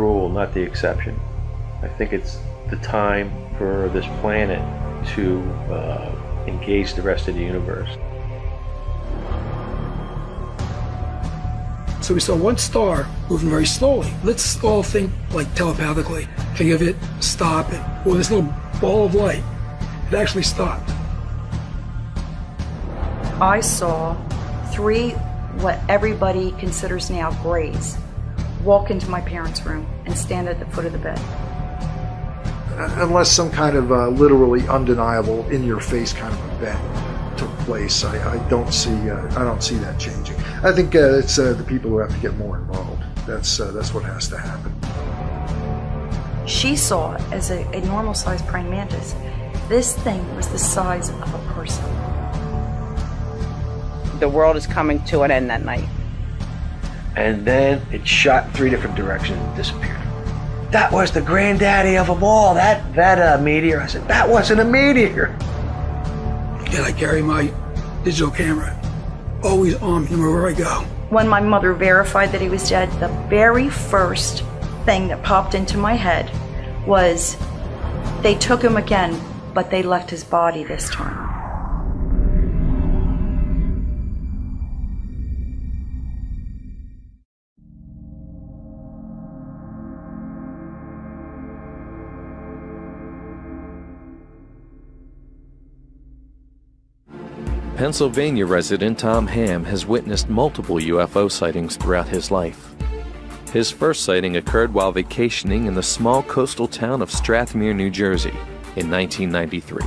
Rule, not the exception. I think it's the time for this planet to engage the rest of the universe. So we saw one star moving very slowly. Let's all think like telepathically. Think of it, stop it. Well, this little ball of light, it actually stopped. I saw 3 what everybody considers now grays walk into my parents' room and stand at the foot of the bed. Unless some kind of literally undeniable, in-your-face kind of event took place, I don't see that changing. I think it's the people who have to get more involved. That's what has to happen. She saw it as a normal-sized praying mantis. This thing was the size of a person. The world is coming to an end that night. And then it shot 3 different directions and disappeared. That was the granddaddy of them all, that meteor. I said, that wasn't a meteor. And I carry my digital camera always on me wherever I go. When my mother verified that he was dead, the very first thing that popped into my head was they took him again, but they left his body this time. Pennsylvania resident Tom Ham has witnessed multiple UFO sightings throughout his life. His first sighting occurred while vacationing in the small coastal town of Strathmere, New Jersey in 1993.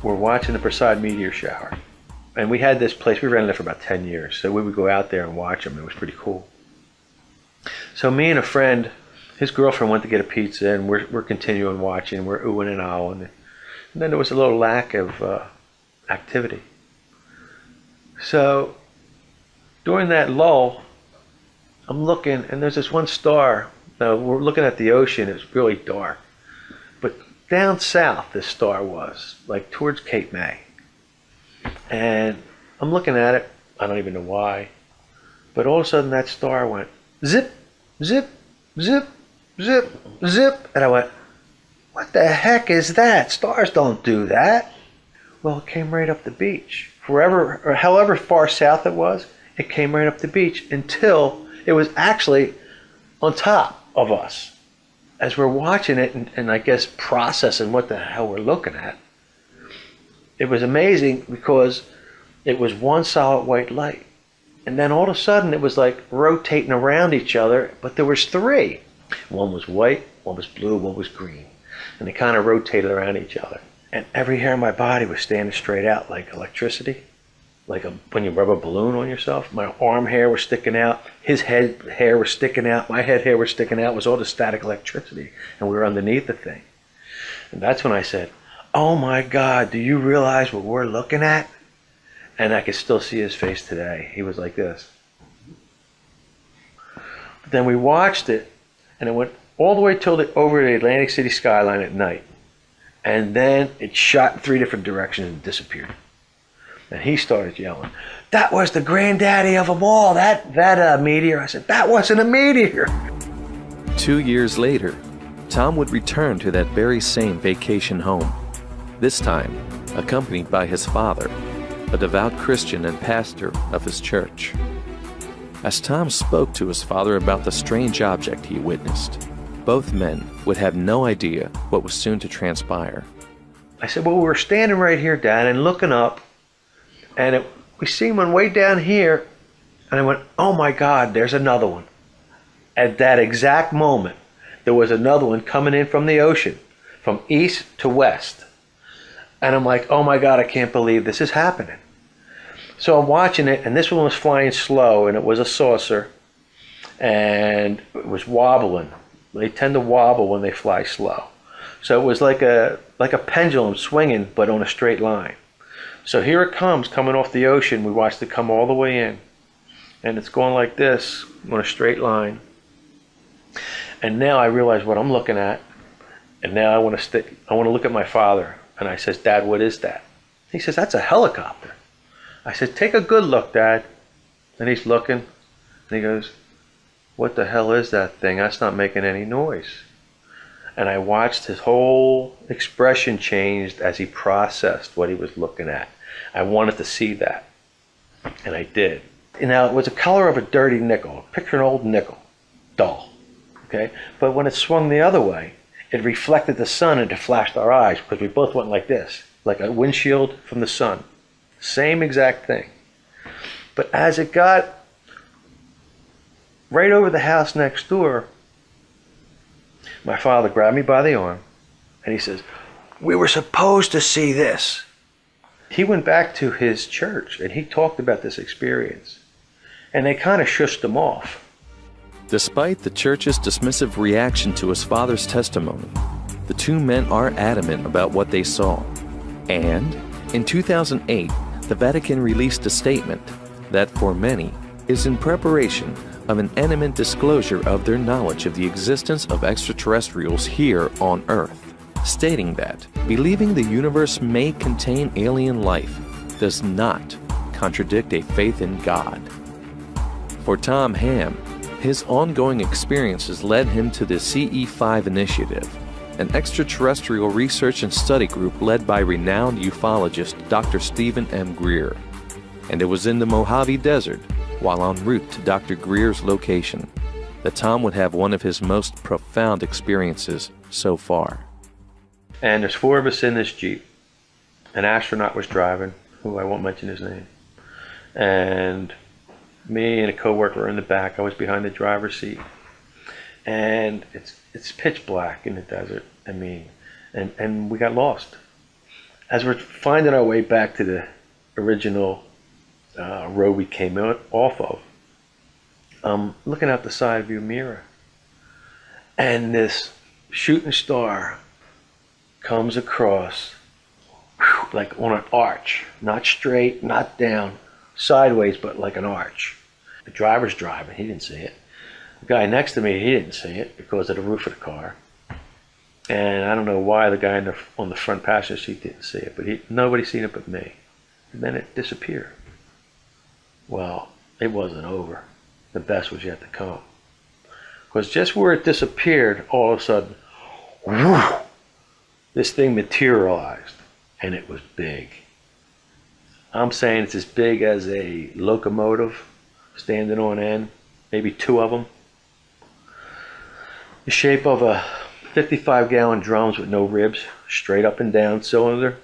We're watching the Perseid meteor shower. And we had this place, we rented it for about 10 years, so we would go out there and watch them. It was pretty cool. So me and a friend, his girlfriend went to get a pizza, and we're continuing watching, we're oohing and ahhing. And then there was a little lack of activity. So during that lull, I'm looking, and there's this one star. Now we're looking at the ocean, it's really dark. But down south, this star was, like towards Cape May. And I'm looking at it, I don't even know why, but all of a sudden that star went zip, zip, zip, zip, zip. And I went, what the heck is that? Stars don't do that. Well, it came right up the beach. Forever, or however far south it was, it came right up the beach until it was actually on top of us. As we're watching it and I guess processing what the hell we're looking at, it was amazing because it was one solid white light. And then all of a sudden it was like rotating around each other, but there was 3. One was white, one was blue, one was green. And they kind of rotated around each other. And every hair in my body was standing straight out like electricity, like when you rub a balloon on yourself. My arm hair was sticking out, his head hair was sticking out, my head hair was sticking out. It was all the static electricity, and we were underneath the thing. And that's when I said, oh my God, do you realize what we're looking at? And I could still see his face today. He was like this. But then we watched it, and it went all the way over the Atlantic City skyline at night. And then it shot in 3 different directions and disappeared. And he started yelling, that was the granddaddy of them all, that meteor. I said, that wasn't a meteor. 2 years later, Tom would return to that very same vacation home, this time accompanied by his father, a devout Christian and pastor of his church. As Tom spoke to his father about the strange object he witnessed, both men would have no idea what was soon to transpire. I said, well, we're standing right here, Dad, and looking up, and we seen one way down here, and I went, oh my God, there's another one. At that exact moment, there was another one coming in from the ocean, from east to west. And I'm like, oh my God, I can't believe this is happening. So I'm watching it, and this one was flying slow, and it was a saucer, and it was wobbling. They tend to wobble when they fly slow. So it was like a pendulum swinging, but on a straight line. So here it comes, coming off the ocean. We watched it come all the way in. And it's going like this, on a straight line. And now I realize what I'm looking at. And now I want to look at my father. And I says, Dad, what is that? He says, that's a helicopter. I said, take a good look, Dad. And he's looking. And he goes, what the hell is that thing? That's not making any noise. And I watched his whole expression change as he processed what he was looking at. I wanted to see that. And I did. And now, it was the color of a dirty nickel. Picture an old nickel. Dull. Okay? But when it swung the other way, it reflected the sun and it flashed our eyes because we both went like this, like a windshield from the sun. Same exact thing. But as it got right over the house next door, my father grabbed me by the arm and he says, "We were supposed to see this." He went back to his church and he talked about this experience. And they kind of shushed him off. Despite the church's dismissive reaction to his father's testimony, the two men are adamant about what they saw. And in 2008, the Vatican released a statement that, for many, is in preparation of an imminent disclosure of their knowledge of the existence of extraterrestrials here on Earth, stating that believing the universe may contain alien life does not contradict a faith in God. For Tom Ham, his ongoing experiences led him to the CE5 Initiative, an extraterrestrial research and study group led by renowned ufologist Dr. Stephen M. Greer. And it was in the Mojave Desert, while en route to Dr. Greer's location, that Tom would have one of his most profound experiences so far. And there's 4 of us in this Jeep. An astronaut was driving, who I won't mention his name. And me and a coworker were in the back. I was behind the driver's seat. And it's pitch black in the desert. I mean, and we got lost. As we're finding our way back to the original road we came off of, I'm looking out the side view mirror. And this shooting star comes across like on an arch, not straight, not down, sideways, but like an arch. The driver's driving, he didn't see it. The guy next to me, he didn't see it because of the roof of the car. And I don't know why the guy on the front passenger seat didn't see it, but nobody seen it but me. And then it disappeared. Well, it wasn't over. The best was yet to come. Because just where it disappeared, all of a sudden, whoo, this thing materialized, and it was big. I'm saying it's as big as a locomotive standing on end, maybe 2 of them. The shape of a 55-gallon drums with no ribs, straight up and down cylinder,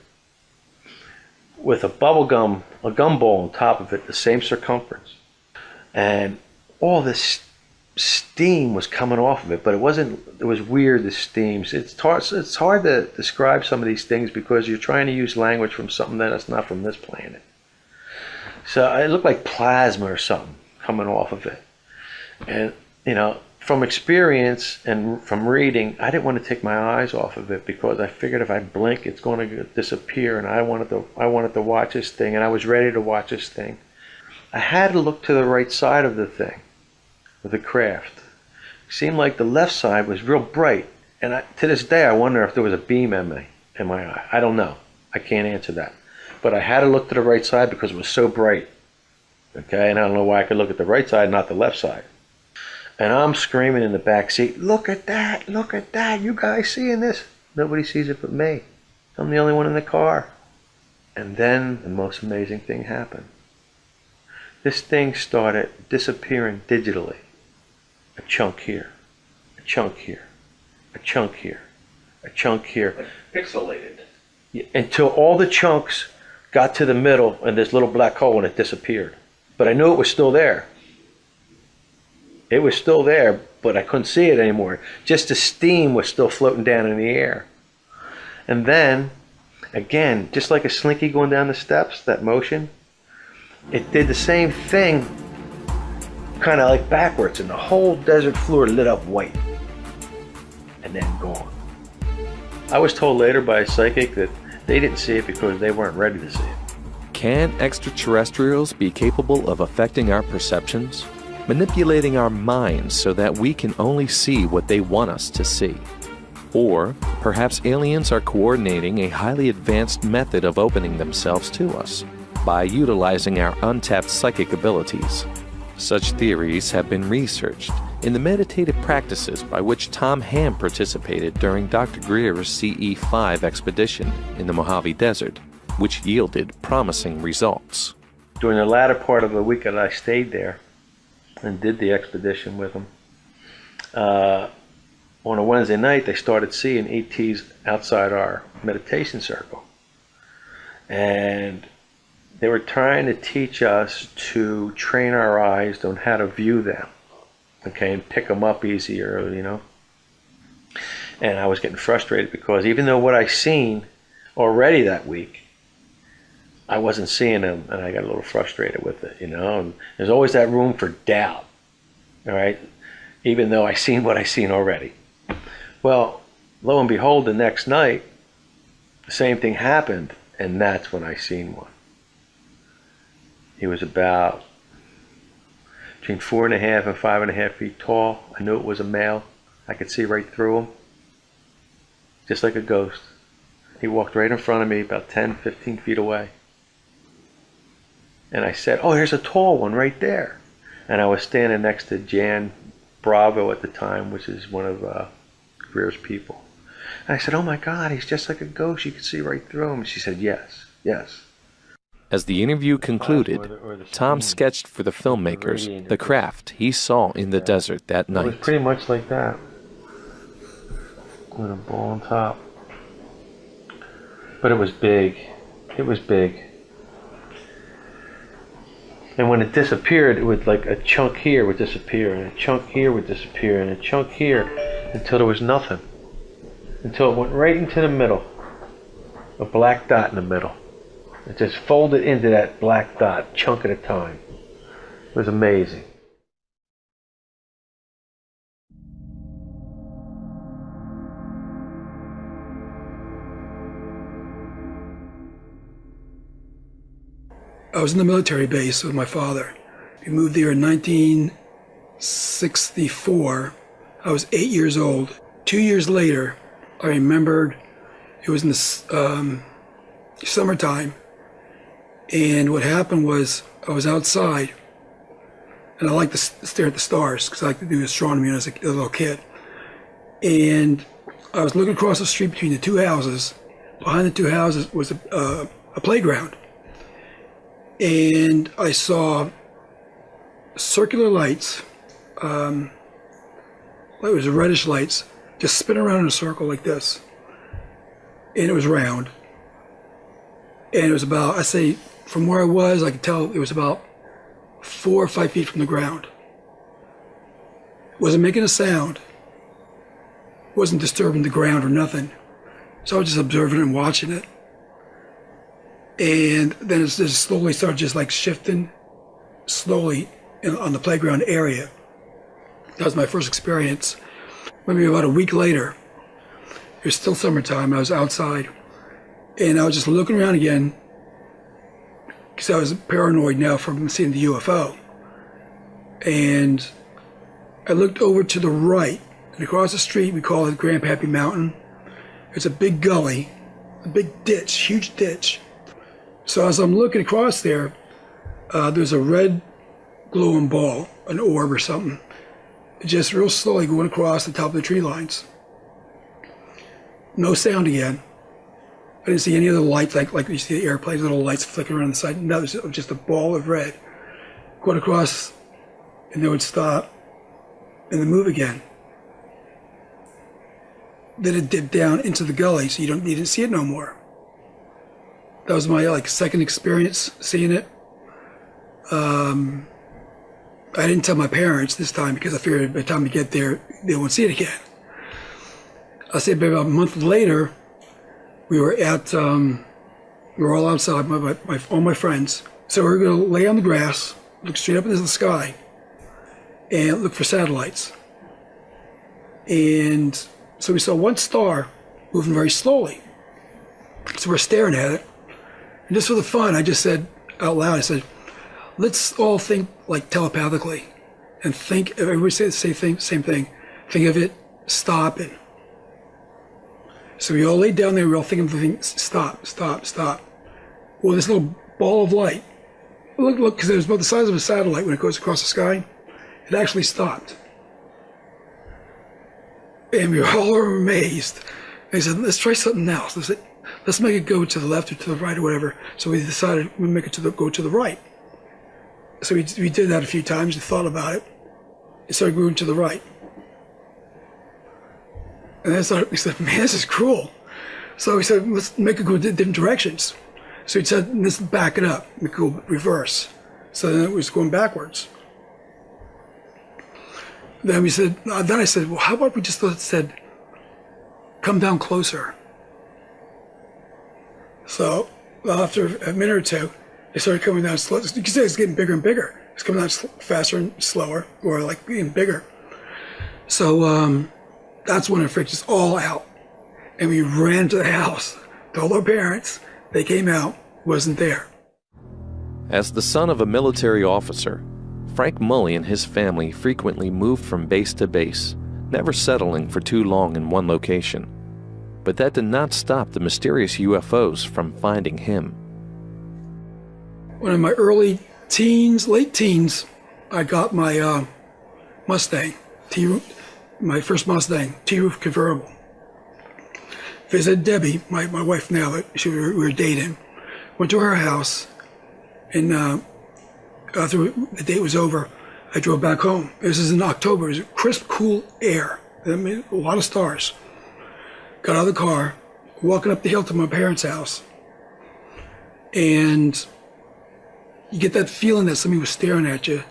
with a gumball on top of it, the same circumference. And all this steam was coming off of it, but it was weird, the steams. It's hard to describe some of these things because you're trying to use language from something that's not from this planet. So it looked like plasma or something coming off of it. And, you know, from experience and from reading, I didn't want to take my eyes off of it because I figured if I blink, it's going to disappear, and I wanted to watch this thing, and I was ready to watch this thing. I had to look to the right side of the thing, of the craft. It seemed like the left side was real bright, and to this day I wonder if there was a beam in my eye. I don't know. I can't answer that. But I had to look to the right side because it was so bright. Okay, and I don't know why I could look at the right side, not the left side. And I'm screaming in the back seat, "Look at that, look at that, you guys seeing this?" Nobody sees it but me. I'm the only one in the car. And then the most amazing thing happened. This thing started disappearing digitally. A chunk here, a chunk here, a chunk here, a chunk here. Like pixelated. Until all the chunks got to the middle and this little black hole and it disappeared. But I knew it was still there. It was still there, but I couldn't see it anymore. Just the steam was still floating down in the air. And then, again, just like a slinky going down the steps, that motion, it did the same thing, kind of like backwards, and the whole desert floor lit up white. And then gone. I was told later by a psychic that they didn't see it because they weren't ready to see it. Can extraterrestrials be capable of affecting our perceptions, manipulating our minds so that we can only see what they want us to see? Or perhaps aliens are coordinating a highly advanced method of opening themselves to us by utilizing our untapped psychic abilities. Such theories have been researched in the meditative practices by which Tom Ham participated during Dr. Greer's CE-5 expedition in the Mojave Desert, which yielded promising results. During the latter part of the week that I stayed there and did the expedition with them, on a Wednesday night they started seeing ETs outside our meditation circle. And they were trying to teach us to train our eyes on how to view them, okay, and pick them up easier, you know. And I was getting frustrated because even though what I seen already that week, I wasn't seeing them, and I got a little frustrated with it, you know. And there's always that room for doubt, all right, even though I seen what I seen already. Well, lo and behold, the next night, the same thing happened, and that's when I seen one. He was about between 4.5 and 5.5 feet tall. I knew it was a male. I could see right through him, just like a ghost. He walked right in front of me, about 10, 15 feet away. And I said, oh, here's a tall one right there. And I was standing next to Jan Bravo at the time, which is one of Greer's people. And I said, oh my God, he's just like a ghost. You can see right through him. And she said, yes, yes. As the interview concluded, Tom sketched for the filmmakers the craft he saw in the desert that night. It was pretty much like that, with a ball on top. But it was big. It was big. And when it disappeared, it would, like, a chunk here would disappear, and a chunk here would disappear, and a chunk here, until there was nothing. Until it went right into the middle. A black dot in the middle. It just folded into that black dot, chunk at a time. It was amazing. I was in the military base with my father. We moved there in 1964. I was 8 years old. 2 years later, I remembered it was in the summertime. And what happened was I was outside, and I like to stare at the stars because I like to do astronomy as a little kid. And I was looking across the street between the two houses. Behind the two houses was a playground. And I saw circular lights, it was reddish lights, just spin around in a circle like this. And it was round. And it was about, I say, from where I was, I could tell it was about 4 or 5 feet from the ground. It wasn't making a sound. It wasn't disturbing the ground or nothing. So I was just observing and watching it. And then it just slowly started just like shifting slowly on the playground area. That was my first experience. Maybe about a week later, it was still summertime, I was outside, and I was just looking around again because I was paranoid now from seeing the UFO. And I looked over to the right, and across the street, we call it Grandpappy Mountain. It's a big gully, a big ditch, huge ditch. So as I'm looking across there, there's a red glowing ball, an orb or something, just real slowly going across the top of the tree lines. No sound again. I didn't see any other lights like you see the airplanes, little lights flickering around the side. No, it was just a ball of red going across, and they would stop and then move again. Then it dipped down into the gully, so you didn't see it no more. That was my second experience seeing it. I didn't tell my parents this time because I figured by the time we get there, they won't see it again. I say about a month later, we were all outside, all my friends. So we were going to lay on the grass, look straight up into the sky, and look for satellites. And so we saw one star moving very slowly. So we're staring at it. And just for the fun, I just said out loud, I said, let's all think like telepathically and think, everybody say the same thing. Think of it, stop it. So we all laid down there, we all thinking of the thing, stop, stop, stop. Well, this little ball of light, look, because it was about the size of a satellite when it goes across the sky, it actually stopped. And we all were amazed. And he said, let's try something else. Let's make it go to the left or to the right or whatever. So we decided we'd make it go to the right. So we did that a few times. We thought about it. It started going to the right. And then we said, man, this is cruel. So we said, let's make it go different directions. So he said, let's back it up, make it go reverse. So then it was going backwards. Then I said, well, how about we just said, come down closer. So after a minute or two, it started coming down slow. You can say it's getting bigger and bigger. It's coming down faster and slower, or like being bigger. So that's when it freaked us all out. And we ran to the house, told our parents. They came out, wasn't there. As the son of a military officer, Frank Mully and his family frequently moved from base to base, never settling for too long in one location. But that did not stop the mysterious UFOs from finding him. When in my early teens, late teens, I got my Mustang, my first Mustang, T-roof convertible. Visited Debbie, my wife now, but we were dating. Went to her house, and after the date was over, I drove back home. This is in October. It was crisp, cool air. I mean, a lot of stars. Got out of the car, walking up the hill to my parents' house, and you get that feeling that somebody was staring at you,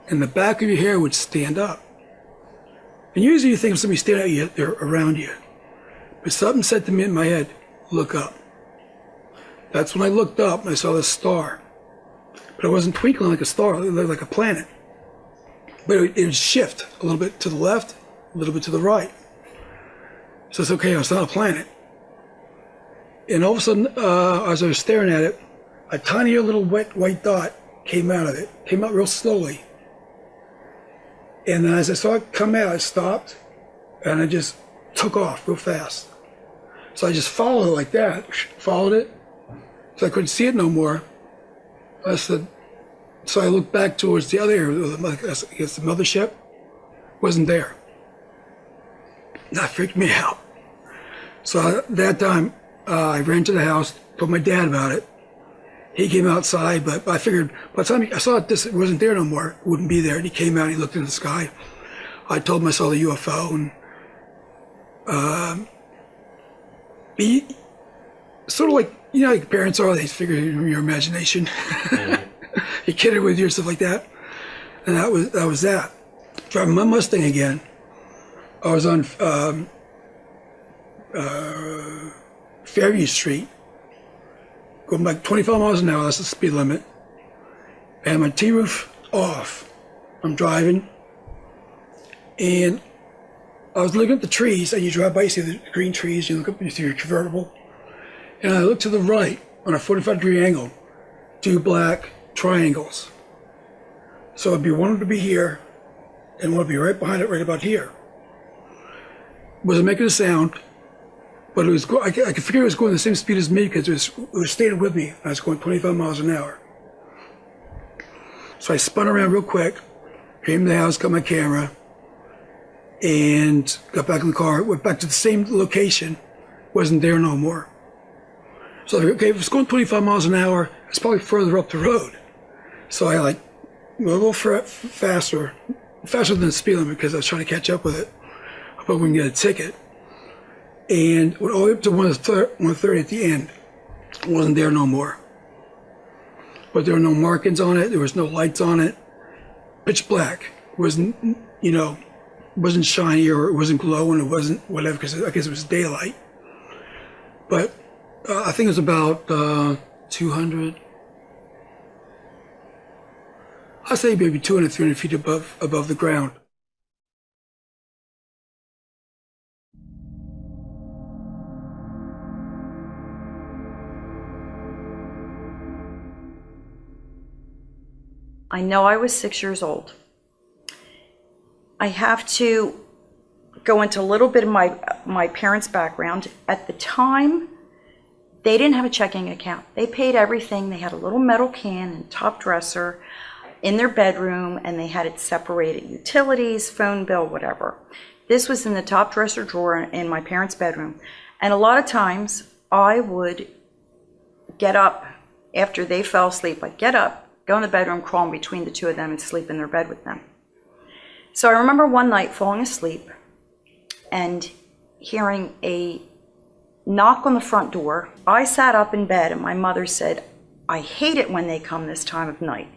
and the back of your hair would stand up. And usually you think of somebody staring at you, they're around you. But something said to me in my head, look up. That's when I looked up and I saw this star. But it wasn't twinkling like a star, it looked like a planet. But it would shift a little bit to the left, a little bit to the right. So it's okay, it's not a planet. And all of a sudden, as I was staring at it, a tiny little wet white dot came out of it, came out real slowly. And then as I saw it come out, it stopped, and I just took off real fast. So I just followed it like that, followed it, so I couldn't see it no more. So I looked back towards the other area, I guess the mothership, wasn't there. That freaked me out. So at that time, I ran to the house, told my dad about it. He came outside, but I figured by the time I saw it wasn't there no more, it wouldn't be there. And he came out, he looked in the sky. I told him I saw the UFO, and he sort of like, you know, like parents are, they figure in your imagination. You kid it with you, stuff like that. And that was that. Driving my Mustang again, I was on Fairview Street, going like 25 miles an hour, that's the speed limit. And my T-roof off. I'm driving, and I was looking at the trees, and you drive by, you see the green trees, you look up, you see your convertible. And I look to the right on a 45-degree angle, 2 black triangles. So it'd be one to be here, and one would be right behind it, right about here. Wasn't making a sound, but it was. I could figure it was going the same speed as me because it was staying with me. I was going 25 miles an hour. So I spun around real quick, came to the house, got my camera, and got back in the car. Went back to the same location, wasn't there no more. So okay, if it's going 25 miles an hour, it's probably further up the road. So I like went a little faster than the speed limit because I was trying to catch up with it. I thought we can get a ticket. And went all the way up to 130 at the end. It wasn't there no more. But there were no markings on it. There was no lights on it. Pitch black. It wasn't, you know, wasn't shiny or it wasn't glowing. It wasn't whatever because I guess it was daylight. But I think it was about 200. I'd say maybe 200, 300 feet above the ground. I know I was 6 years old. I have to go into a little bit of my parents' background. At the time, they didn't have a checking account. They paid everything. They had a little metal can and top dresser in their bedroom, and they had it separated, utilities, phone bill, whatever. This was in the top dresser drawer in my parents' bedroom. And a lot of times I would get up after they fell asleep. I'd get up, go in the bedroom, crawl in between the two of them and sleep in their bed with them. So I remember one night falling asleep and hearing a knock on the front door. I sat up in bed and my mother said, "I hate it when they come this time of night."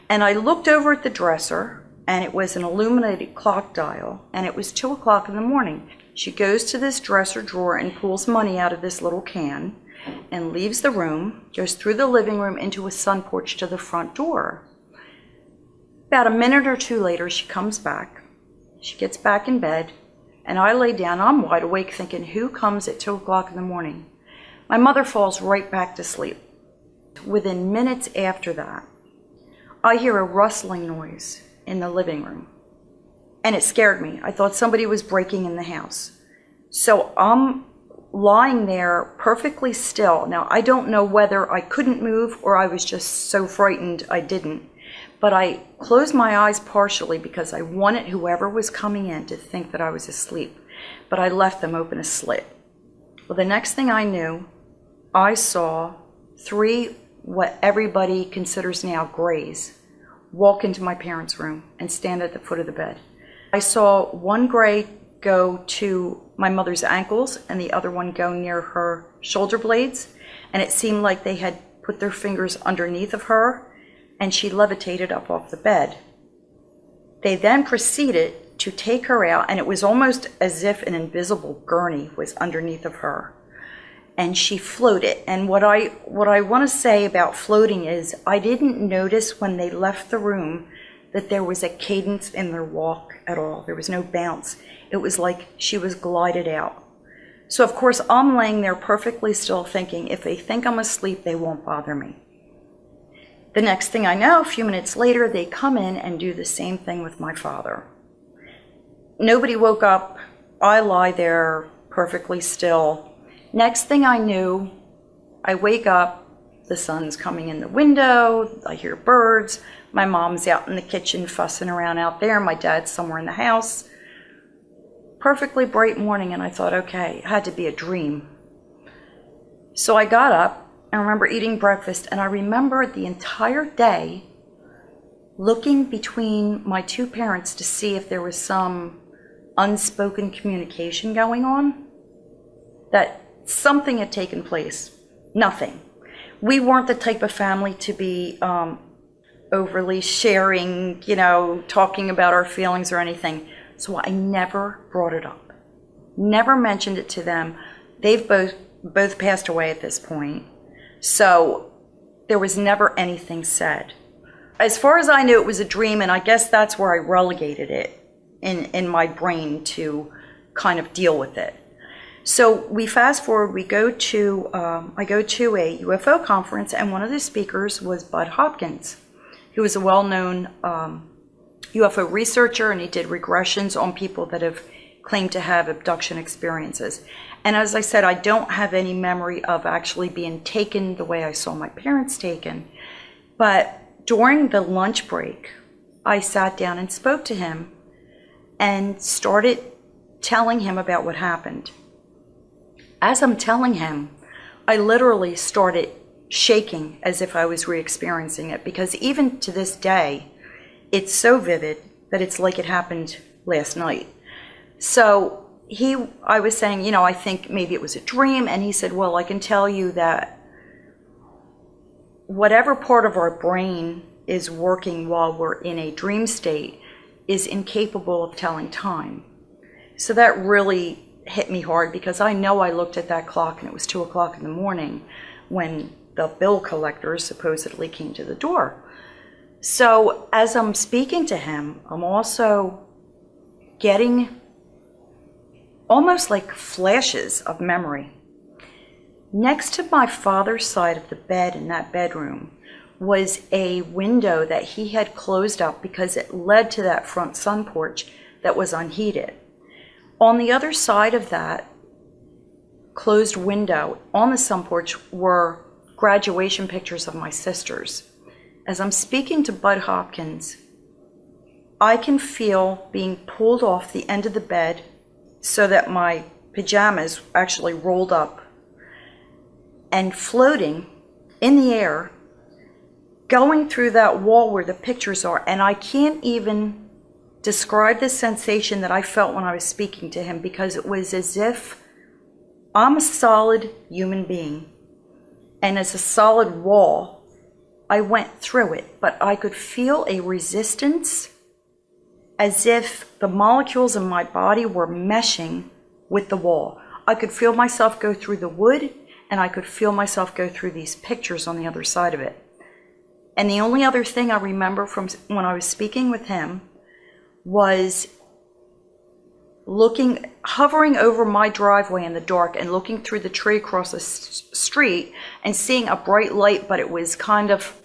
And I looked over at the dresser and it was an illuminated clock dial and it was 2 o'clock in the morning. She goes to this dresser drawer and pulls money out of this little can and leaves the room, goes through the living room into a sun porch to the front door. About a minute or two later, she comes back. She gets back in bed, and I lay down. I'm wide awake thinking, who comes at 2 o'clock in the morning? My mother falls right back to sleep. Within minutes after that, I hear a rustling noise in the living room, and it scared me. I thought somebody was breaking in the house. So I'm lying there perfectly still. Now, I don't know whether I couldn't move or I was just so frightened I didn't. But I closed my eyes partially because I wanted whoever was coming in to think that I was asleep. But I left them open a slit. Well, the next thing I knew, I saw 3 what everybody considers now grays walk into my parents' room and stand at the foot of the bed. I saw one gray go to my mother's ankles and the other one go near her shoulder blades, and it seemed like they had put their fingers underneath of her and she levitated up off the bed. They then proceeded to take her out, and it was almost as if an invisible gurney was underneath of her, and she floated. And what I want to say about floating is I didn't notice when they left the room that there was a cadence in their walk at all. There was no bounce. It was like she was glided out. So of course I'm laying there perfectly still thinking, if they think I'm asleep, they won't bother me. The next thing I know, a few minutes later, they come in and do the same thing with my father. Nobody woke up. I lie there perfectly still. Next thing I knew, I wake up, the sun's coming in the window, I hear birds, my mom's out in the kitchen fussing around out there, my dad's somewhere in the house. Perfectly bright morning, and I thought, okay, it had to be a dream. So I got up. I remember eating breakfast, and I remember the entire day looking between my 2 parents to see if there was some unspoken communication going on, that something had taken place. Nothing. We weren't the type of family to be overly sharing, talking about our feelings or anything. So I never brought it up. Never mentioned it to them. They've both passed away at this point. So there was never anything said. As far as I knew, it was a dream, and I guess that's where I relegated it in my brain to kind of deal with it. So we fast forward, I go to a UFO conference, and one of the speakers was Bud Hopkins, who was a well-known UFO researcher, and he did regressions on people that have claimed to have abduction experiences. And as I said, I don't have any memory of actually being taken the way I saw my parents taken. But during the lunch break, I sat down and spoke to him and started telling him about what happened. As I'm telling him, I literally started shaking as if I was re-experiencing it, because even to this day, it's so vivid that it's like it happened last night. So I was saying, I think maybe it was a dream, and he said, well, I can tell you that whatever part of our brain is working while we're in a dream state is incapable of telling time. So that really hit me hard, because I know I looked at that clock and it was 2 o'clock in the morning when the bill collectors supposedly came to the door. So as I'm speaking to him, I'm also getting almost like flashes of memory. Next to my father's side of the bed in that bedroom was a window that he had closed up because it led to that front sun porch that was unheated. On the other side of that closed window on the sun porch were graduation pictures of my sisters. As I'm speaking to Bud Hopkins, I can feel being pulled off the end of the bed so that my pajamas actually rolled up and floating in the air, going through that wall where the pictures are. And I can't even describe the sensation that I felt when I was speaking to him, because it was as if I'm a solid human being, and as a solid wall, I went through it, but I could feel a resistance as if the molecules in my body were meshing with the wall. I could feel myself go through the wood, and I could feel myself go through these pictures on the other side of it. And the only other thing I remember from when I was speaking with him was hovering over my driveway in the dark and looking through the tree across the street and seeing a bright light, but it was kind of,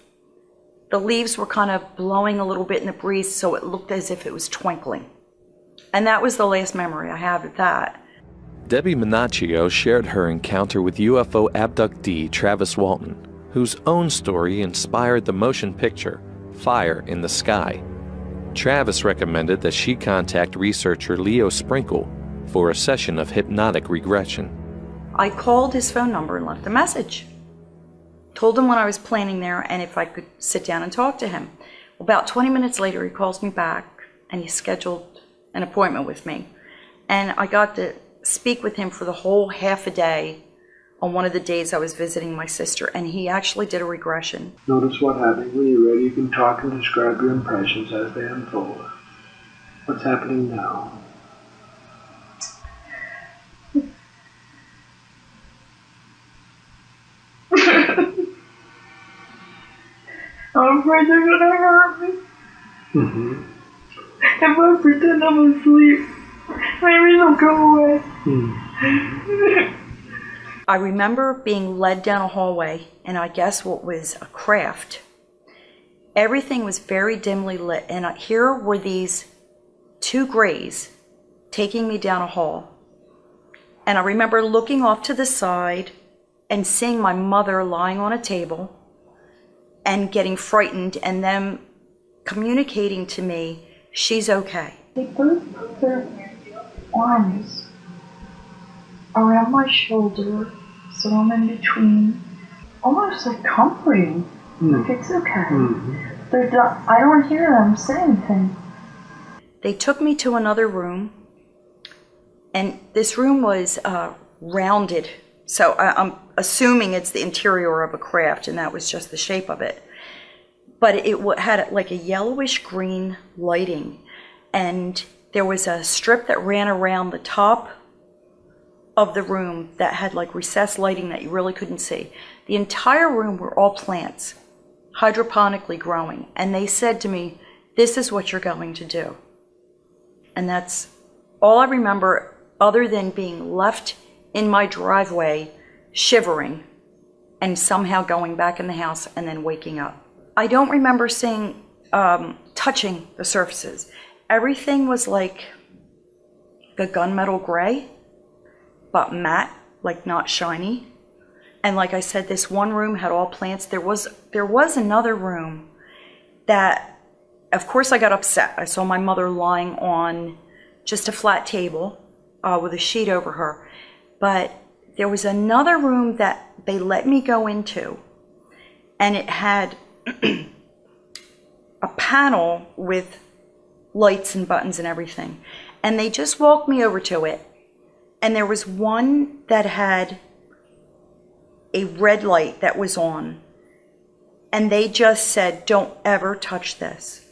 the leaves were kind of blowing a little bit in the breeze, so it looked as if it was twinkling. And that was the last memory I have of that. Debbie Minaccio shared her encounter with UFO abductee Travis Walton, whose own story inspired the motion picture Fire in the Sky. Travis recommended that she contact researcher Leo Sprinkle for a session of hypnotic regression. I called his phone number and left a message. Told him when I was planning there and if I could sit down and talk to him. About 20 minutes later, he calls me back and he scheduled an appointment with me. And I got to speak with him for the whole half a day on one of the days I was visiting my sister, and he actually did a regression. Notice what happened. When you're ready, you can talk and describe your impressions as they unfold. What's happening now? I'm afraid they're gonna hurt me. Mm-hmm. If I pretend I'm asleep, maybe they'll go away. Mm-hmm. I remember being led down a hallway, and I guess what was a craft. Everything was very dimly lit, and here were these two grays taking me down a hall. And I remember looking off to the side and seeing my mother lying on a table and getting frightened, and them communicating to me, she's okay. They both put their arms around my shoulder, so I'm in between, almost like comforting. Like, it's okay. I don't hear them say anything. They took me to another room, and this room was rounded, so I'm assuming it's the interior of a craft, and that was just the shape of it. But it had like a yellowish green lighting, and there was a strip that ran around the top of the room that had like recessed lighting that you really couldn't see. The entire room were all plants, hydroponically growing, and they said to me, this is what you're going to do. And that's all I remember, other than being left in my driveway shivering and somehow going back in the house and then waking up. I don't remember seeing, touching the surfaces. Everything was like a gunmetal gray, but matte, like not shiny. And like I said, this one room had all plants. There was another room that, of course I got upset. I saw my mother lying on just a flat table with a sheet over her. But there was another room that they let me go into, and it had a panel with lights and buttons and everything. And they just walked me over to it. And there was one that had a red light that was on. And they just said, don't ever touch this.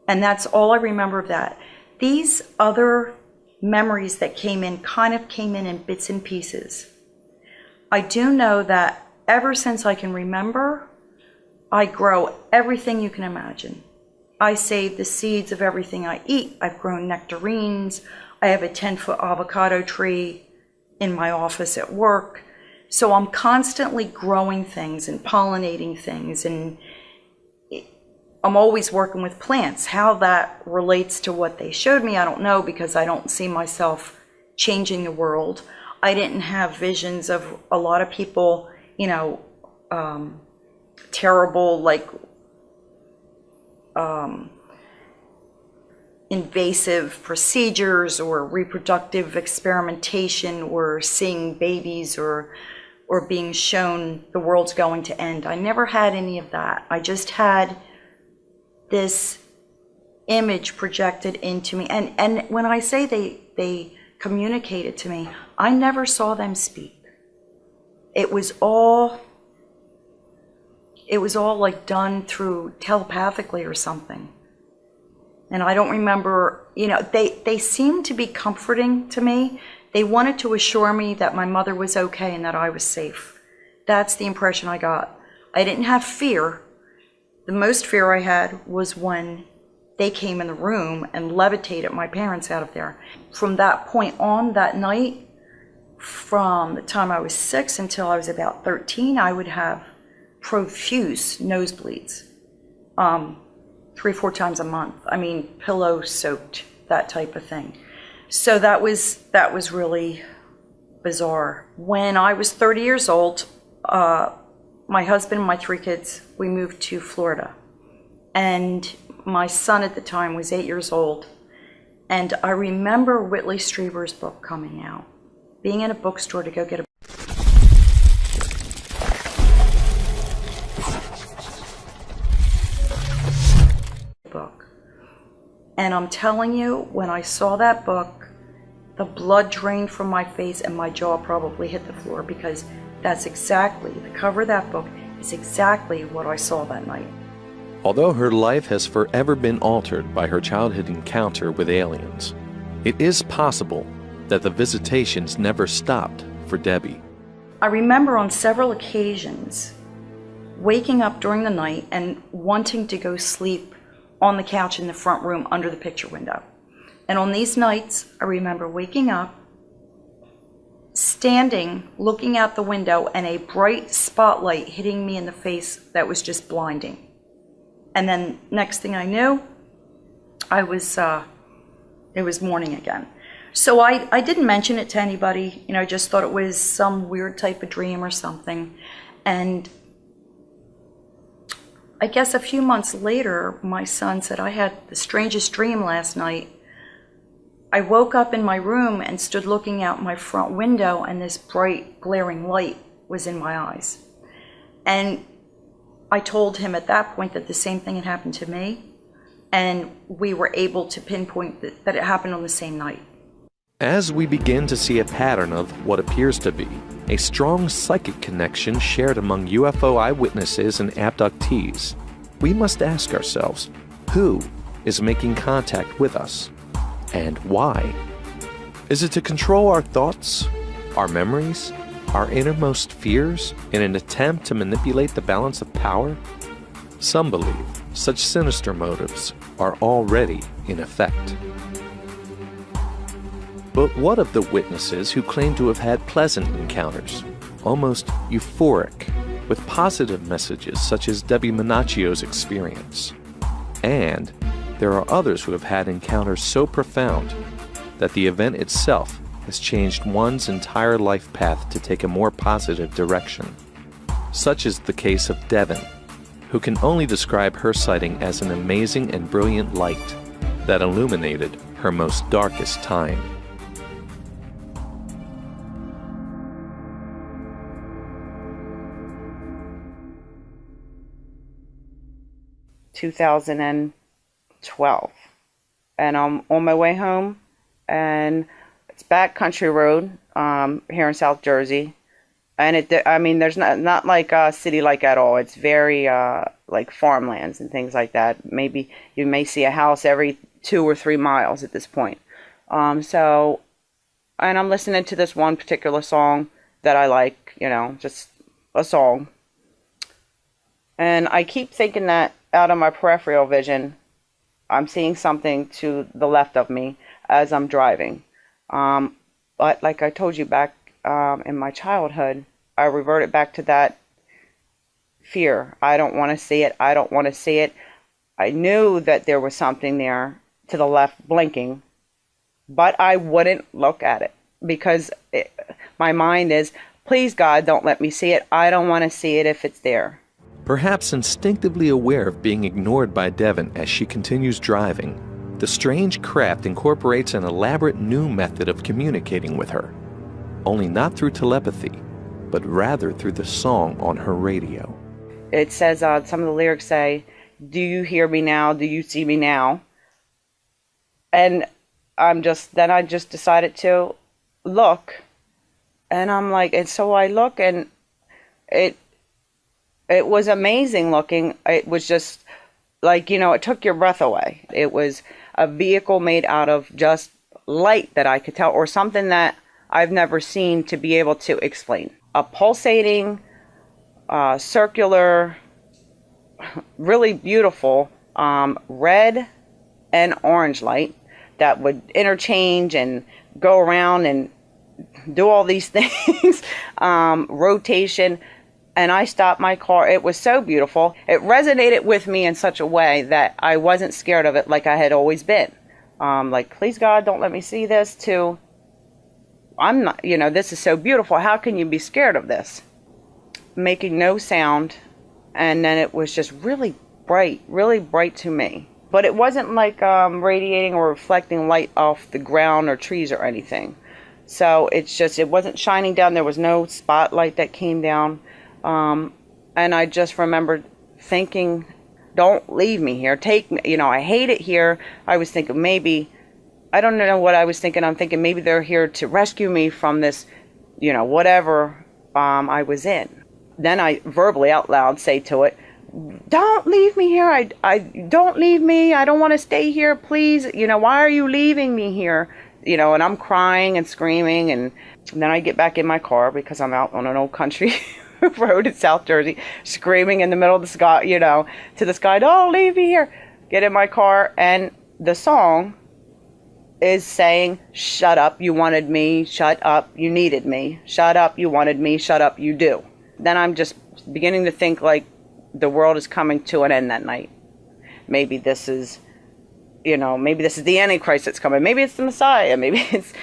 And that's all I remember of that. These other memories that came in kind of came in bits and pieces. I do know that ever since I can remember, I grow everything you can imagine. I save the seeds of everything I eat. I've grown nectarines. I have a 10-foot avocado tree in my office at work. So I'm constantly growing things and pollinating things, and I'm always working with plants. How that relates to what they showed me, I don't know, because I don't see myself changing the world. I didn't have visions of a lot of people, you know, terrible, like, invasive procedures or reproductive experimentation or seeing babies or being shown the world's going to end. I never had any of that. I just had this image projected into me. And when I say they communicated to me, I never saw them speak. It was all like done through telepathically or something. And I don't remember, they seemed to be comforting to me. They wanted to assure me that my mother was okay and that I was safe. That's the impression I got. I didn't have fear. The most fear I had was when they came in the room and levitated my parents out of there. From that point on, that night, from the time I was 6 until I was about 13, I would have profuse nosebleeds. 3 or 4 times a month. I mean, pillow soaked, that type of thing. So that was really bizarre. When I was 30 years old, my husband and my 3 kids, we moved to Florida. And my son at the time was 8 years old. And I remember Whitley Strieber's book coming out. Being in a bookstore to go get a book. And I'm telling you, when I saw that book, the blood drained from my face and my jaw probably hit the floor, because that's exactly, the cover of that book is exactly what I saw that night. Although her life has forever been altered by her childhood encounter with aliens, it is possible that the visitations never stopped for Debbie. I remember on several occasions waking up during the night and wanting to go sleep on the couch in the front room under the picture window. And on these nights, I remember waking up, standing, looking out the window, and a bright spotlight hitting me in the face that was just blinding. And then next thing I knew, it was morning again. So I didn't mention it to anybody, just thought it was some weird type of dream or something. And I guess a few months later, my son said, I had the strangest dream last night. I woke up in my room and stood looking out my front window, and this bright, glaring light was in my eyes. And I told him at that point that the same thing had happened to me, and we were able to pinpoint that it happened on the same night. As we begin to see a pattern of what appears to be a strong psychic connection shared among UFO eyewitnesses and abductees, we must ask ourselves, who is making contact with us, and why? Is it to control our thoughts, our memories, our innermost fears in an attempt to manipulate the balance of power? Some believe such sinister motives are already in effect. But what of the witnesses who claim to have had pleasant encounters, almost euphoric, with positive messages such as Debbie Monaccio's experience? And there are others who have had encounters so profound that the event itself has changed one's entire life path to take a more positive direction. Such is the case of Devin, who can only describe her sighting as an amazing and brilliant light that illuminated her most darkest time. ...2012, and I'm on my way home, and it's back country road here in South Jersey, and there's not like a city like at all. It's very like farmlands and things like that. Maybe you may see a house every 2 or 3 miles at this point. And I'm listening to this one particular song that I like, just a song, and I keep thinking that out of my peripheral vision, I'm seeing something to the left of me as I'm driving. But like I told you back in my childhood, I reverted back to that fear. I don't want to see it. I don't want to see it. I knew that there was something there to the left blinking, but I wouldn't look at it because my mind is, please God, don't let me see it. I don't want to see it if it's there. Perhaps instinctively aware of being ignored by Devin as she continues driving, The strange craft incorporates an elaborate new method of communicating with her, only not through telepathy, but rather through the song on her radio. It says, some of the lyrics say, "Do you hear me now? Do you see me now?" And I just decided to look, and I'm like, and so I look, and it was amazing looking. It was just like, it took your breath away. It was a vehicle made out of just light that I could tell, or something that I've never seen to be able to explain. A pulsating, circular, really beautiful red and orange light that would interchange and go around and do all these things, rotation. And I stopped my car. It was so beautiful. It resonated with me in such a way that I wasn't scared of it like I had always been. Like, please God, don't let me see this, to, I'm not, this is so beautiful. How can you be scared of this? Making no sound. And then it was just really bright to me. But it wasn't like radiating or reflecting light off the ground or trees or anything. So it wasn't shining down. There was no spotlight that came down. And I just remembered thinking, don't leave me here. Take me, I hate it here. I was thinking maybe, I don't know what I was thinking. I'm thinking maybe they're here to rescue me from this, whatever I was in. Then I verbally out loud say to it, don't leave me here. I don't leave me. I don't want to stay here. Please. Why are you leaving me here? And I'm crying and screaming. And then I get back in my car because I'm out on an old country road in South Jersey, screaming in the middle of the sky, to the sky, don't leave me here. Get in my car, and the song is saying, shut up, you wanted me, shut up, you needed me, shut up, you wanted me, shut up, you do. Then I'm just beginning to think like the world is coming to an end that night. Maybe this is, maybe this is the Antichrist that's coming. Maybe it's the Messiah. Maybe it's,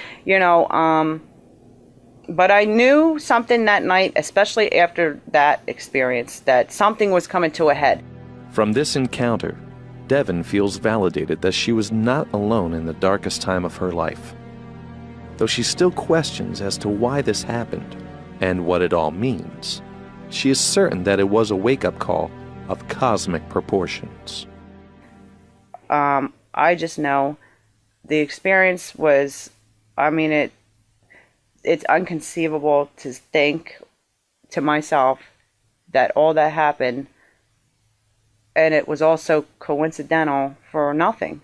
but I knew something that night, especially after that experience, that something was coming to a head. From this encounter, Devon feels validated that she was not alone in the darkest time of her life. Though she still questions as to why this happened and what it all means, she is certain that it was a wake-up call of cosmic proportions. I just know the experience was, it's inconceivable to think to myself that all that happened, and it was also coincidental for nothing,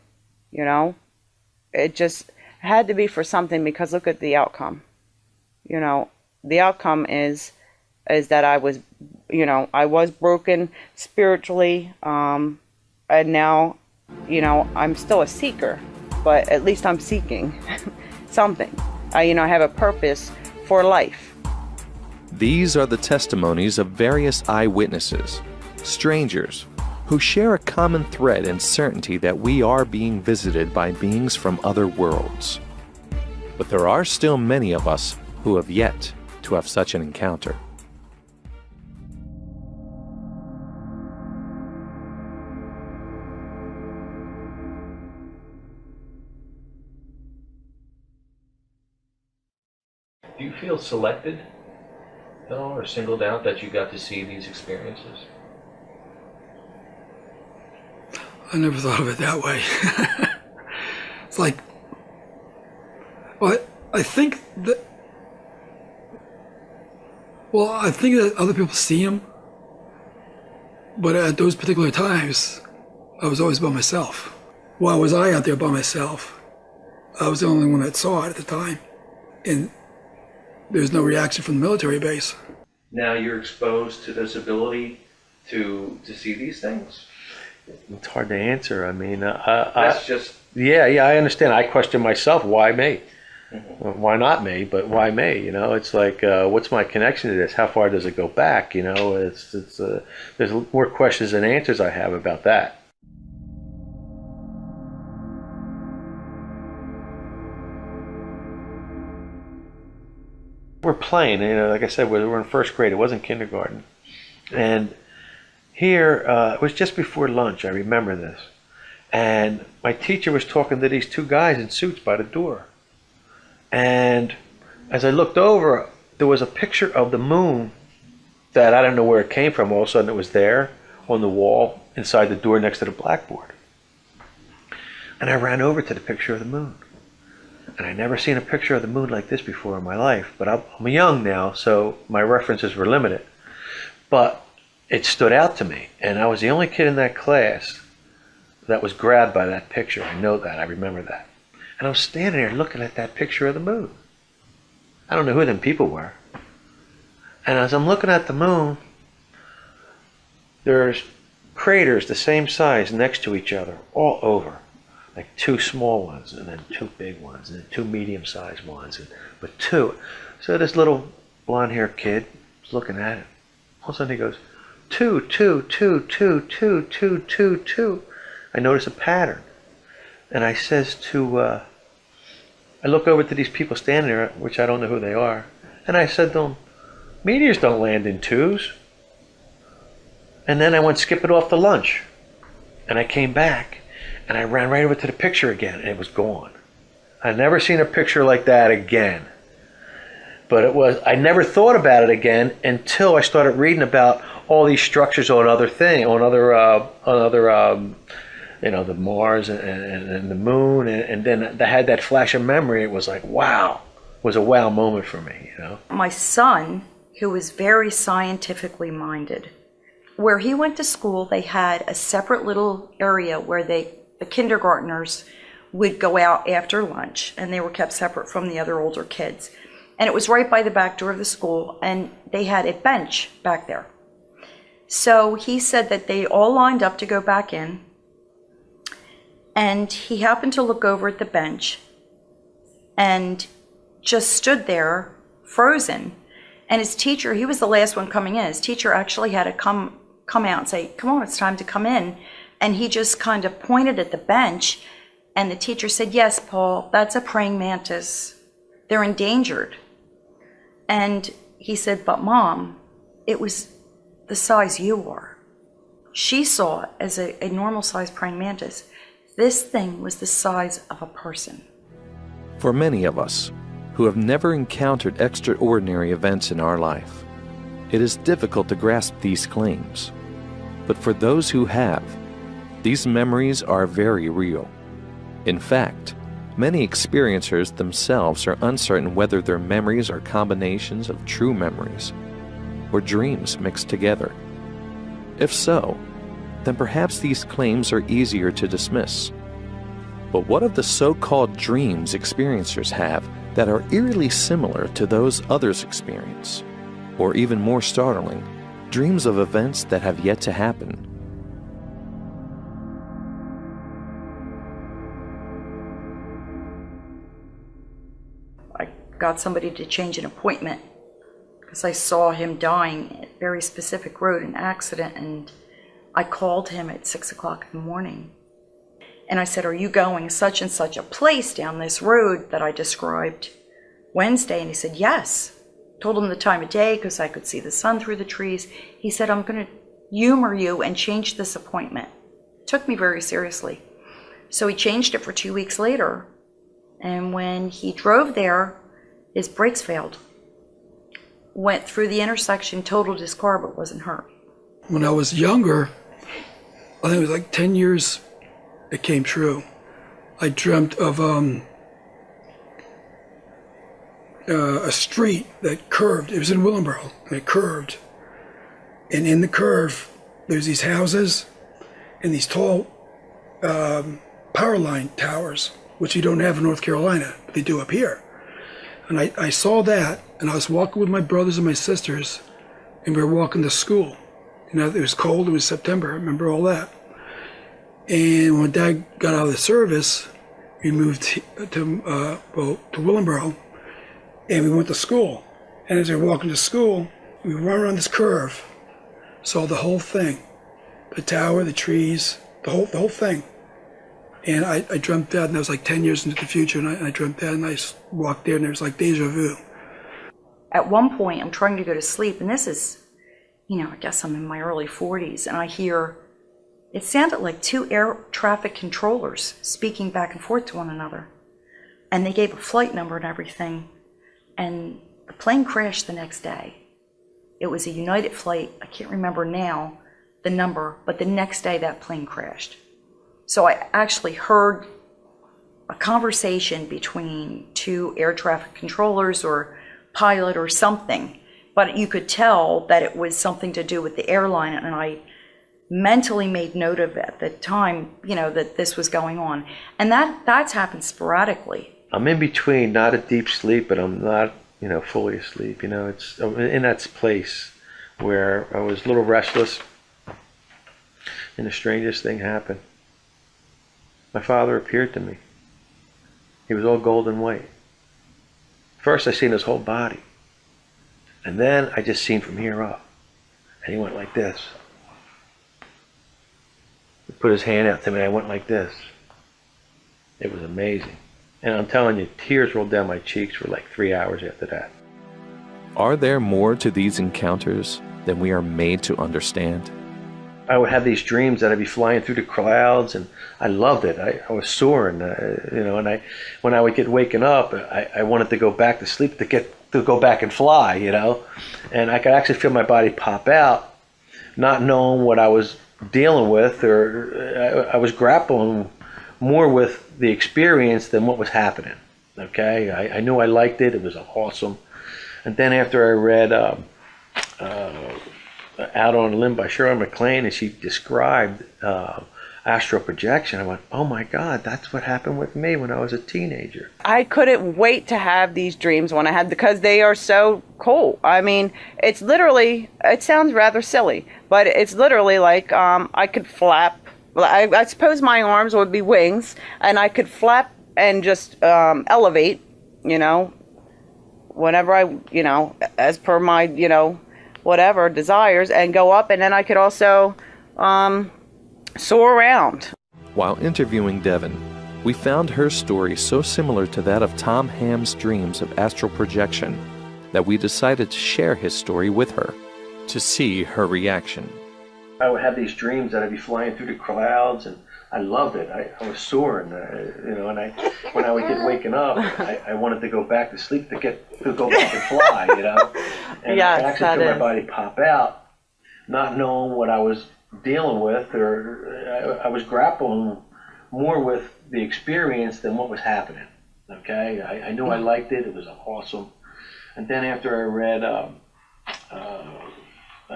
It just had to be for something, because look at the outcome. The outcome is that I was, I was broken spiritually, and now, I'm still a seeker, but at least I'm seeking something. I have a purpose for life. These are the testimonies of various eyewitnesses, strangers, who share a common thread and certainty that we are being visited by beings from other worlds. But there are still many of us who have yet to have such an encounter. Do you feel selected at all, or singled out that you got to see these experiences? I never thought of it that way. It's like, well, I think that other people see them, but at those particular times, I was always by myself. Why was I out there by myself? I was the only one that saw it at the time, and there's no reaction from the military base. Now you're exposed to this ability to see these things? It's hard to answer. That's just... Yeah, I understand. I question myself, why me? Well, why not me, but why me? It's like, what's my connection to this? How far does it go back? There's more questions than answers I have about that. We're playing, like I said, we're in first grade. It wasn't kindergarten. And here, it was just before lunch, I remember this. And my teacher was talking to these two guys in suits by the door. And as I looked over, there was a picture of the moon that I don't know where it came from. All of a sudden it was there on the wall inside the door next to the blackboard. And I ran over to the picture of the moon. And I never seen a picture of the moon like this before in my life. But I'm young now, so my references were limited. But it stood out to me. And I was the only kid in that class that was grabbed by that picture. I know that. I remember that. And I was standing there looking at that picture of the moon. I don't know who them people were. And as I'm looking at the moon, there's craters the same size next to each other all over. Like two small ones, and then two big ones, and then two medium-sized ones, but two. So this little blonde-haired kid was looking at it. All of a sudden he goes, two, two, two, two, two, two, two, two. I notice a pattern. And I says to, I look over to these people standing there, which I don't know who they are, and I said to them, meteors don't land in twos. And then I went skipping off to lunch. And I came back, and I ran right over to the picture again, and it was gone. I'd never seen a picture like that again. But I never thought about it again until I started reading about all these structures on other the Mars and the moon, and then I had that flash of memory. It was like, wow. It was a wow moment for me, you know. My son, who was very scientifically minded, where he went to school, they had a separate little area where the kindergartners would go out after lunch, and they were kept separate from the other older kids. And it was right by the back door of the school, and they had a bench back there. So he said that they all lined up to go back in, and he happened to look over at the bench and just stood there frozen. And his teacher, he was the last one coming in, his teacher actually had to come out and say, come on, it's time to come in. And he just kind of pointed at the bench, and the teacher said, yes, Paul, that's a praying mantis. They're endangered. And he said, but Mom, it was the size you are. She saw it as a normal-sized praying mantis. This thing was the size of a person. For many of us who have never encountered extraordinary events in our life, it is difficult to grasp these claims. But for those who have, these memories are very real. In fact, many experiencers themselves are uncertain whether their memories are combinations of true memories or dreams mixed together. If so, then perhaps these claims are easier to dismiss. But what of the so-called dreams experiencers have that are eerily similar to those others experience? Or even more startling, dreams of events that have yet to happen. I got somebody to change an appointment because I saw him dying at a very specific road, an accident, and I called him at 6 o'clock in the morning. And I said, are you going such and such a place down this road that I described Wednesday? And he said, yes. Told him the time of day because I could see the sun through the trees. He said, I'm going to humor you and change this appointment. Took me very seriously. So he changed it for 2 weeks later. And when he drove there, his brakes failed. Went through the intersection, totaled his car, but wasn't hurt. When I was younger, I think it was like 10 years, it came true. I dreamt of a street that curved. It was in Willingboro, and it curved. And in the curve, there's these houses and these tall power line towers, which you don't have in North Carolina, but they do up here. And I saw that, and I was walking with my brothers and my sisters, and we were walking to school. You know, it was cold, it was September, I remember all that. And when Dad got out of the service, we moved to Willingboro, and we went to school. And as we were walking to school, we ran around this curve, saw the whole thing, the tower, the trees, the whole thing. And I dreamt that, and that was like 10 years into the future, and I dreamt that, and I walked there, and it was like deja vu. At one point, I'm trying to go to sleep, and this is, I guess I'm in my early 40s, and I hear It sounded like two air traffic controllers speaking back and forth to one another. And they gave a flight number and everything. And the plane crashed the next day. It was a United flight. I can't remember now the number, but the next day that plane crashed. So I actually heard a conversation between two air traffic controllers or pilot or something, but you could tell that it was something to do with the airline, and I mentally made note of it at the time, that this was going on. And that's happened sporadically. I'm in between, not a deep sleep, but I'm not, fully asleep. I'm in that place where I was a little restless, and the strangest thing happened. My father appeared to me. He was all gold and white. First, I seen his whole body, and then I just seen from here up, and he went like this. He put his hand out to me, and I went like this. It was amazing. And I'm telling you, tears rolled down my cheeks for like 3 hours after that. Are there more to these encounters than we are made to understand? I would have these dreams that I'd be flying through the clouds, and I loved it. I was soaring, and when I would get waken up, I wanted to go back to sleep to go back and fly, and I could actually feel my body pop out, not knowing what I was dealing with, or I was grappling more with the experience than what was happening. Okay, I knew I liked it. It was awesome. And then after I read Out on a Limb by Shirley MacLaine, and she described astral projection, I went, oh my God, that's what happened with me when I was a teenager. I couldn't wait to have these dreams when I had, because they are so cool. I mean, it's literally, it sounds rather silly, but it's literally like I could flap. I suppose my arms would be wings, and I could flap and just elevate, whenever I, as per my, whatever desires, and go up, and then I could also soar around. While interviewing Devon, we found her story so similar to that of Tom Ham's dreams of astral projection that we decided to share his story with her to see her reaction. I would have these dreams that I'd be flying through the clouds, and I loved it. I was soaring, and when I would get waken up, I wanted to go back to sleep to go back and fly, And yes, I actually feel my body pop out, not knowing what I was dealing with, or I was grappling more with the experience than what was happening. Okay, I knew I liked it. It was awesome. And then after I read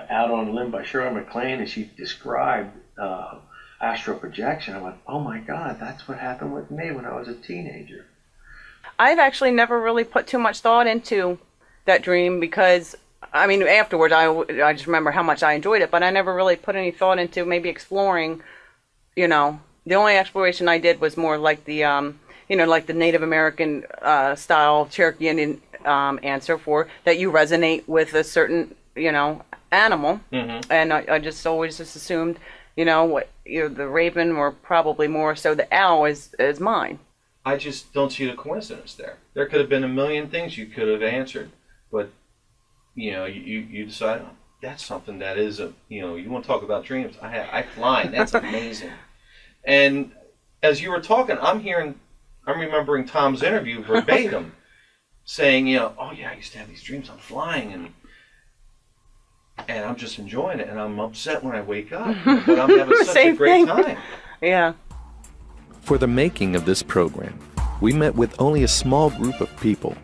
Out on a Limb by Shirley MacLaine, and she described astral projection, I went, oh my God, that's what happened with me when I was a teenager. I've actually never really put too much thought into that dream, because, I mean, afterwards I just remember how much I enjoyed it, but I never really put any thought into maybe exploring, The only exploration I did was more like the, like the Native American style Cherokee Indian answer for that you resonate with a certain, animal. Mm-hmm. And I just always assumed, the raven, or probably more so the owl, is mine. I just don't see the coincidence there. There could have been a million things you could have answered, but you decide, oh, that's something that is you want to talk about dreams. I fly. That's amazing. And as you were talking, I'm remembering Tom's interview verbatim, saying, oh yeah, I used to have these dreams. I'm flying, and I'm just enjoying it, and I'm upset when I wake up, but I'm having such a great time. Yeah. For the making of this program, we met with only a small group of people,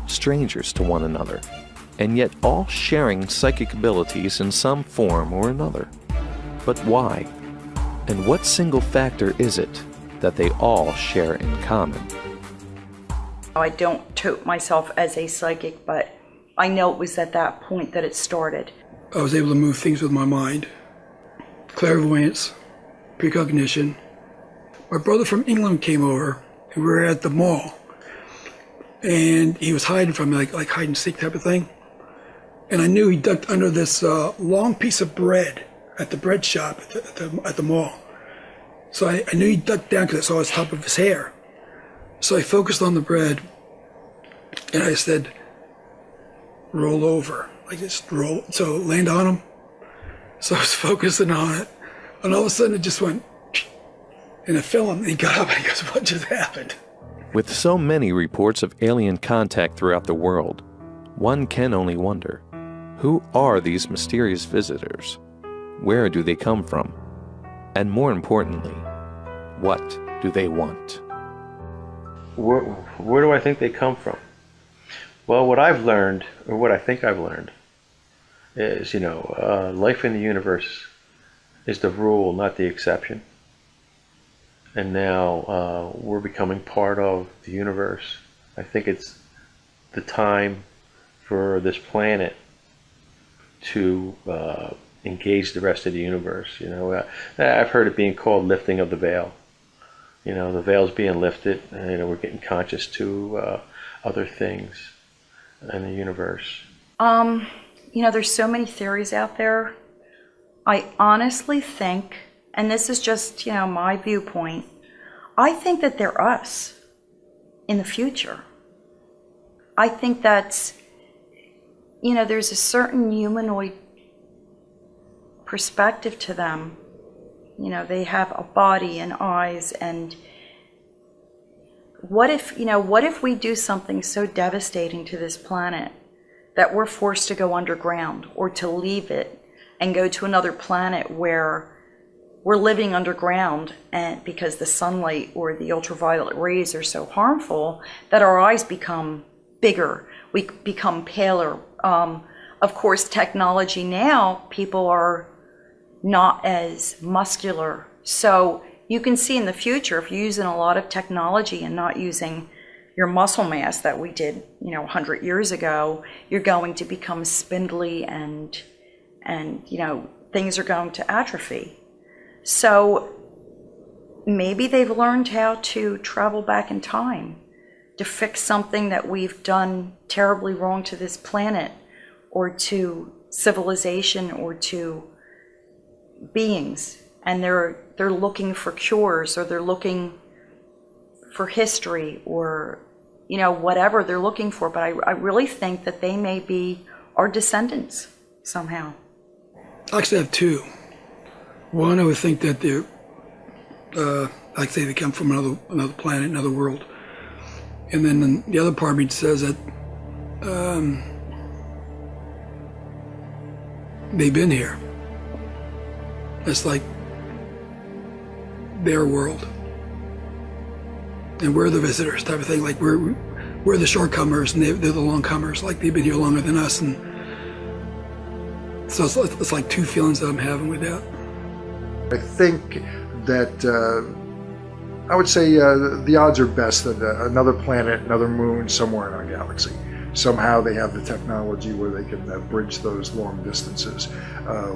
strangers to one another, and yet all sharing psychic abilities in some form or another. But why? And what single factor is it that they all share in common? I don't tote myself as a psychic, but I know it was at that point that it started. I was able to move things with my mind. Clairvoyance, precognition. My brother from England came over, and we were at the mall. And he was hiding from me, like hide and seek type of thing. And I knew he ducked under this long piece of bread at the bread shop at the mall. So I knew he ducked down because I saw the top of his hair. So I focused on the bread, and I said, roll over. Like just roll, so land on him. So I was focusing on it. And all of a sudden it just went in a film, and he got up and he goes, what just happened? With so many reports of alien contact throughout the world, one can only wonder, who are these mysterious visitors? Where do they come from? And more importantly, what do they want? Where do I think they come from? Well, what I've learned, or what I think I've learned, is, life in the universe is the rule, not the exception. And now we're becoming part of the universe. I think it's the time for this planet to engage the rest of the universe. I've heard it being called lifting of the veil. The veil's being lifted, and we're getting conscious to other things in the universe. There's so many theories out there. I honestly think, and this is just, my viewpoint, I think that they're us in the future. I think that's, there's a certain humanoid perspective to them. They have a body and eyes, and what if we do something so devastating to this planet that we're forced to go underground or to leave it and go to another planet where we're living underground, and because the sunlight or the ultraviolet rays are so harmful that our eyes become bigger, we become paler. Of course, technology now, people are not as muscular. So you can see in the future, if you're using a lot of technology and not using your muscle mass that we did, 100 years ago, you're going to become spindly and things are going to atrophy. So maybe they've learned how to travel back in time to fix something that we've done terribly wrong to this planet, or to civilization, or to beings, and they're looking for cures, or they're looking for history, or whatever they're looking for. But I really think that they may be our descendants somehow. I actually have two. One, I would think that they're, like say they come from another planet, another world. And then the other part of me says that they've been here. It's like their world. And we're the visitors type of thing. Like we're the shortcomers and they're the longcomers. Like they've been here longer than us. And so it's like two feelings that I'm having with that. I think that I would say the odds are best that another planet, another moon, somewhere in our galaxy. Somehow they have the technology where they can bridge those long distances,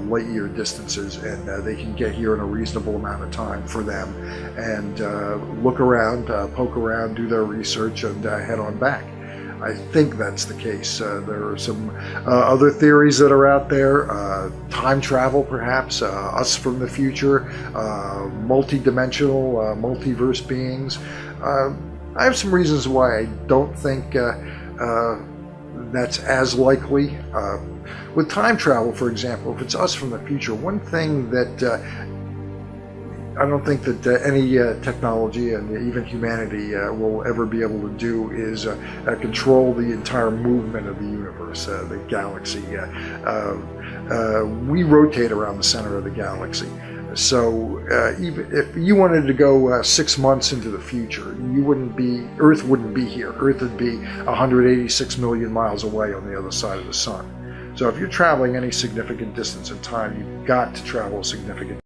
light year distances, and they can get here in a reasonable amount of time for them and look around, poke around, do their research, and head on back. I think that's the case. There are some other theories that are out there. Time travel, perhaps, us from the future, multi-dimensional, multiverse beings. I have some reasons why I don't think that's as likely. With time travel, for example, if it's us from the future, one thing that I don't think that any technology and even humanity will ever be able to do is control the entire movement of the universe, the galaxy. We rotate around the center of the galaxy. So even if you wanted to go 6 months into the future, Earth wouldn't be here. Earth would be 186 million miles away on the other side of the sun. So if you're traveling any significant distance in time, you've got to travel a significant